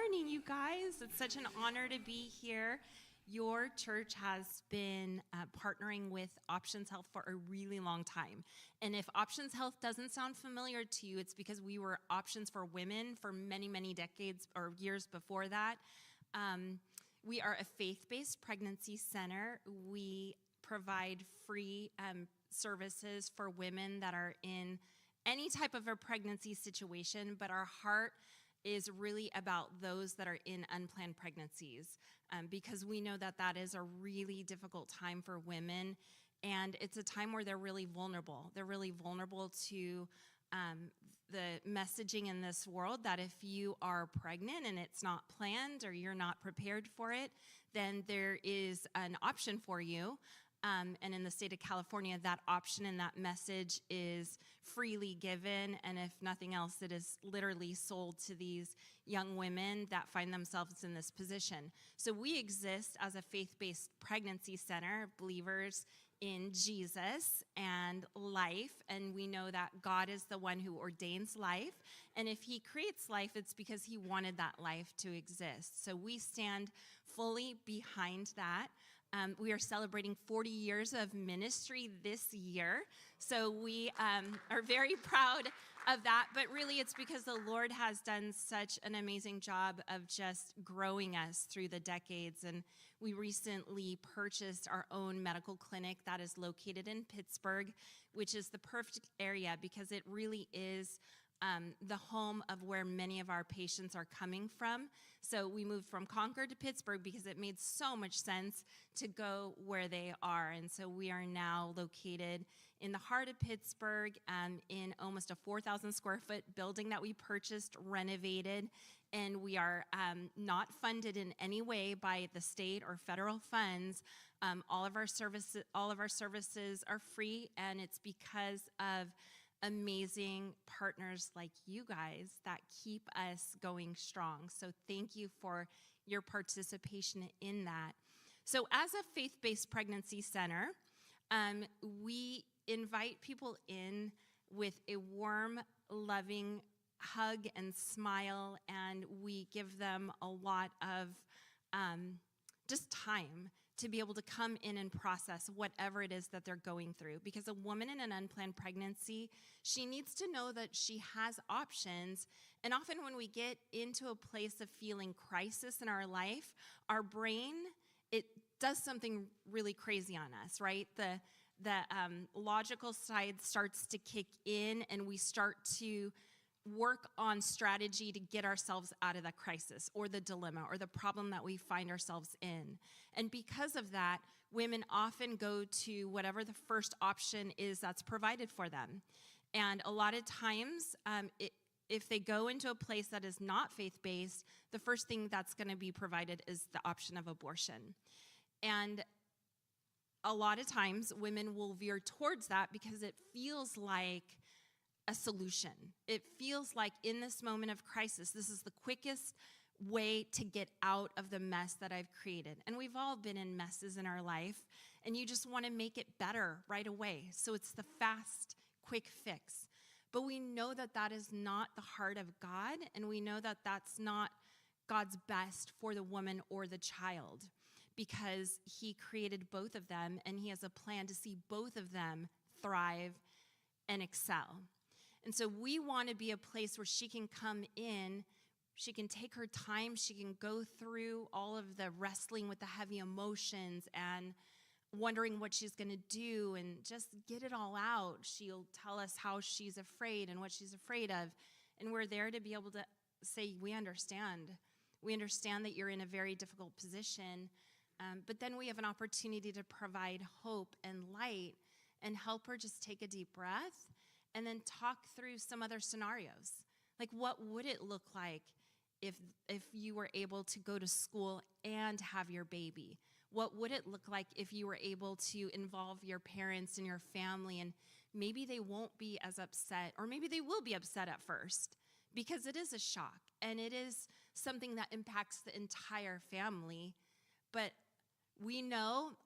morning, you guys. It's such an honor to be here. Your church has been partnering with Options Health for a really long time. And if Options Health doesn't sound familiar to you, it's because we were Options for Women for many, many decades or years before that. We are a faith-based pregnancy center. We provide free services for women that are in any type of a pregnancy situation, but our heart is really about those that are in unplanned pregnancies, because we know that that is a really difficult time for women, and it's a time where they're really vulnerable. They're really vulnerable to the messaging in this world that if you are pregnant and it's not planned or you're not prepared for it, then there is an option for you. And in the state of California, that option and that message is freely given. And if nothing else, it is literally sold to these young women that find themselves in this position. So we exist as a faith-based pregnancy center, believers in Jesus and life. And we know that God is the one who ordains life. And if he creates life, it's because he wanted that life to exist. So we stand fully behind that. We are celebrating 40 years of ministry this year, so we are very proud of that, but really it's because the Lord has done such an amazing job of just growing us through the decades, and we recently purchased our own medical clinic that is located in Pittsburgh, which is the perfect area because it really is the home of where many of our patients are coming from. So we moved from Concord to Pittsburgh because it made so much sense to go where they are. And so we are now located in the heart of Pittsburgh, in almost a 4,000 square foot building that we purchased, renovated, and we are not funded in any way by the state or federal funds. All of our services are free, and it's because of amazing partners like you guys that keep us going strong. So thank you for your participation in that. So as a faith-based pregnancy center, we invite people in with a warm, loving hug and smile, and we give them a lot of just time to be able to come in and process whatever it is that they're going through. Because a woman in an unplanned pregnancy, she needs to know that she has options. And often when we get into a place of feeling crisis in our life, our brain, it does something really crazy on us, right? The logical side starts to kick in, and we start to work on strategy to get ourselves out of that crisis or the dilemma or the problem that we find ourselves in. And because of that, women often go to whatever the first option is that's provided for them. And a lot of times, if they go into a place that is not faith-based, the first thing that's going to be provided is the option of abortion. And a lot of times, women will veer towards that because it feels like a solution. It feels like in this moment of crisis, this is the quickest way to get out of the mess that I've created. And we've all been in messes in our life, and you just want to make it better right away. So it's the fast, quick fix. But we know that that is not the heart of God, and we know that that's not God's best for the woman or the child, because he created both of them, and he has a plan to see both of them thrive and excel. And so we want to be a place where she can come in, she can take her time, she can go through all of the wrestling with the heavy emotions and wondering what she's going to do and just get it all out. She'll tell us how she's afraid and what she's afraid of. And we're there to be able to say, we understand. We understand that you're in a very difficult position, but then we have an opportunity to provide hope and light and help her just take a deep breath and then talk through some other scenarios. Like, what would it look like if you were able to go to school and have your baby? What would it look like if you were able to involve your parents and your family, and maybe they won't be as upset, or maybe they will be upset at first, because it is a shock, and it is something that impacts the entire family. But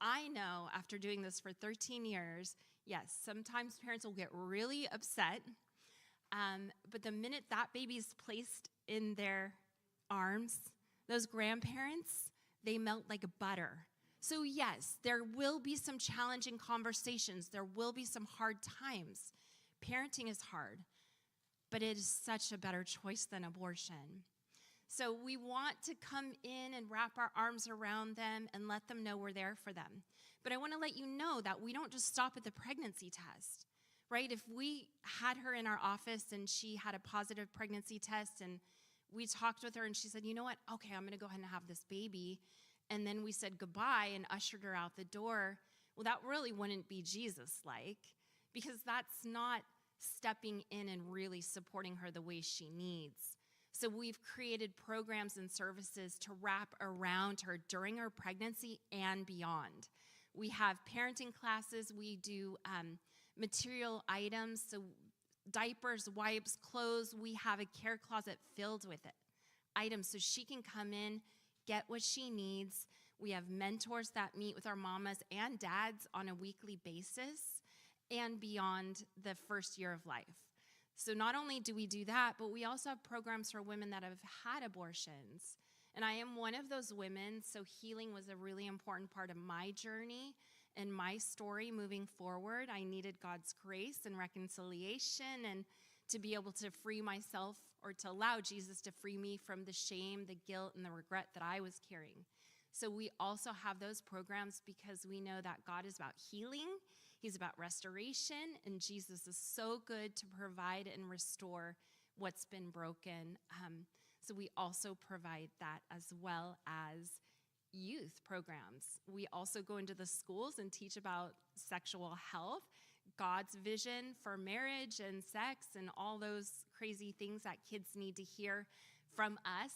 I know after doing this for 13 years, yes, sometimes parents will get really upset, but the minute that baby is placed in their arms, those grandparents, they melt like butter. So yes, there will be some challenging conversations. There will be some hard times. Parenting is hard, but it is such a better choice than abortion. So we want to come in and wrap our arms around them and let them know we're there for them. But I want to let you know that we don't just stop at the pregnancy test, right? If we had her in our office and she had a positive pregnancy test and we talked with her and she said, you know what, okay, I'm going to go ahead and have this baby. And then we said goodbye and ushered her out the door. Well, that really wouldn't be Jesus-like, because that's not stepping in and really supporting her the way she needs. So we've created programs and services to wrap around her during her pregnancy and beyond. We have parenting classes. We do material items, so diapers, wipes, clothes. We have a care closet filled with it, items, so she can come in, get what she needs. We have mentors that meet with our mamas and dads on a weekly basis and beyond the first year of life. So not only do we do that, but we also have programs for women that have had abortions. And I am one of those women, so healing was a really important part of my journey and my story moving forward. I needed God's grace and reconciliation and to be able to free myself, or to allow Jesus to free me from the shame, the guilt, and the regret that I was carrying. So we also have those programs because we know that God is about healing. He's about restoration, and Jesus is so good to provide and restore what's been broken. So we also provide that, as well as youth programs. We also go into the schools and teach about sexual health, God's vision for marriage and sex, and all those crazy things that kids need to hear from us,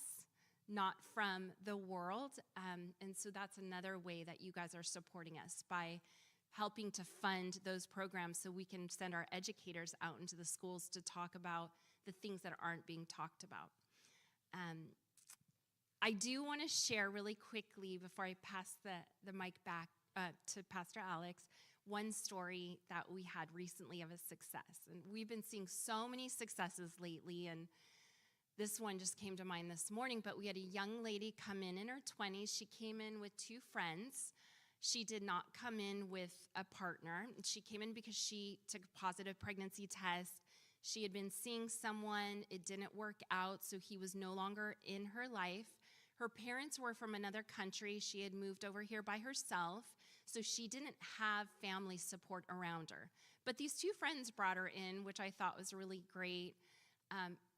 not from the world. And so that's another way that you guys are supporting us, by helping to fund those programs so we can send our educators out into the schools to talk about the things that aren't being talked about. I do want to share really quickly, before I pass the mic back to Pastor Alex, one story that we had recently of a success. And we've been seeing so many successes lately, and this one just came to mind this morning. But we had a young lady come in her 20s. She came in with two friends. She did not come in with a partner. She came in because she took a positive pregnancy test. She had been seeing someone. It didn't work out, so he was no longer in her life. Her parents were from another country. She had moved over here by herself, so she didn't have family support around her. But these two friends brought her in, which I thought was really great.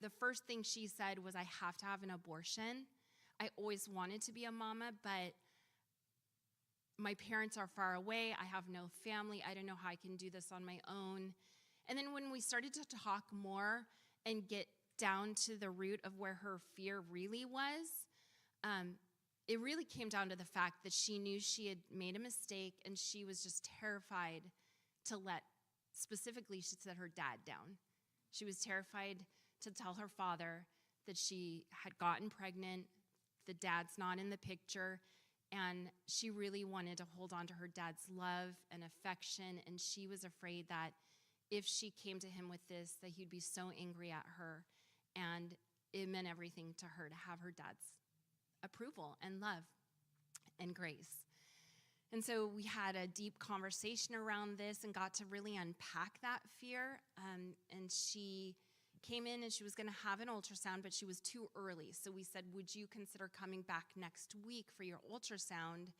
The first thing she said was, I have to have an abortion. I always wanted to be a mama, but my parents are far away. I have no family. I don't know how I can do this on my own. And then when we started to talk more and get down to the root of where her fear really was, it really came down to the fact that she knew she had made a mistake, and she was just terrified to let, specifically, she said, her dad down. She was terrified to tell her father that she had gotten pregnant. The dad's not in the picture. And she really wanted to hold on to her dad's love and affection. And she was afraid that if she came to him with this, that he'd be so angry at her. And it meant everything to her to have her dad's approval and love and grace. And so we had a deep conversation around this and got to really unpack that fear. And she came in and she was going to have an ultrasound, but she was too early. So we said, would you consider coming back next week for your ultrasound?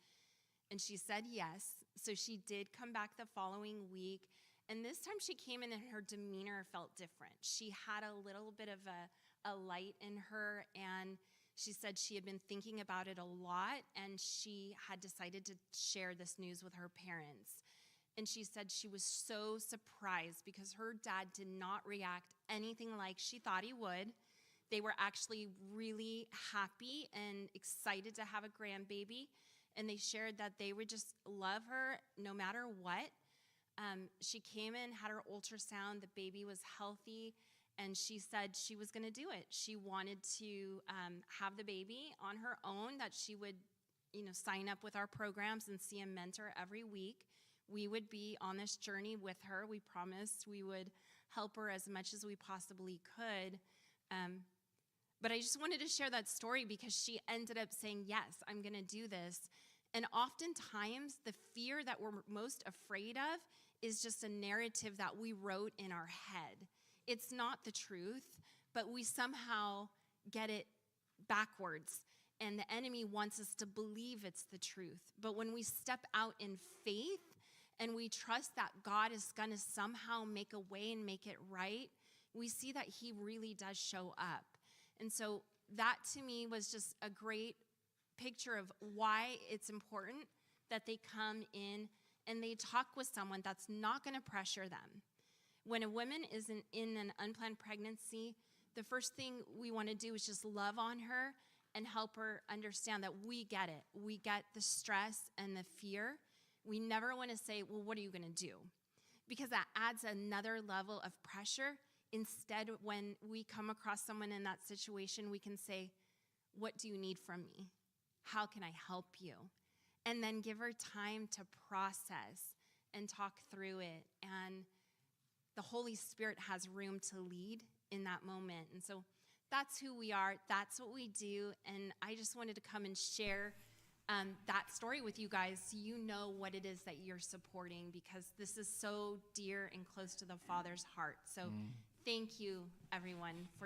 And she said yes. So she did come back the following week. And this time she came in and her demeanor felt different. She had a little bit of a light in her, and she said she had been thinking about it a lot, and she had decided to share this news with her parents. And she said she was so surprised because her dad did not react anything like she thought he would. They were actually really happy and excited to have a grandbaby, and they shared that they would just love her no matter what. She came in, had her ultrasound, the baby was healthy, and she said she was going to do it. She wanted to have the baby on her own, that she would, sign up with our programs and see a mentor every week. We would be on this journey with her. We promised we would help her as much as we possibly could. But I just wanted to share that story because she ended up saying, yes, I'm going to do this. And oftentimes, the fear that we're most afraid of is just a narrative that we wrote in our head. It's not the truth, but we somehow get it backwards. And the enemy wants us to believe it's the truth. But when we step out in faith and we trust that God is going to somehow make a way and make it right, we see that he really does show up. And so that to me was just a great picture of why it's important that they come in and they talk with someone that's not going to pressure them. When a woman is in an unplanned pregnancy, the first thing we want to do is just love on her and help her understand that we get it. We get the stress and the fear. We never want to say, well, what are you going to do? Because that adds another level of pressure. Instead, when we come across someone in that situation, we can say, what do you need from me? How can I help you? And then give her time to process and talk through it. And the Holy Spirit has room to lead in that moment. And so that's who we are. That's what we do. And I just wanted to come and share that story with you guys so you know what it is that you're supporting, because this is so dear and close to the Father's heart. So thank you, everyone, for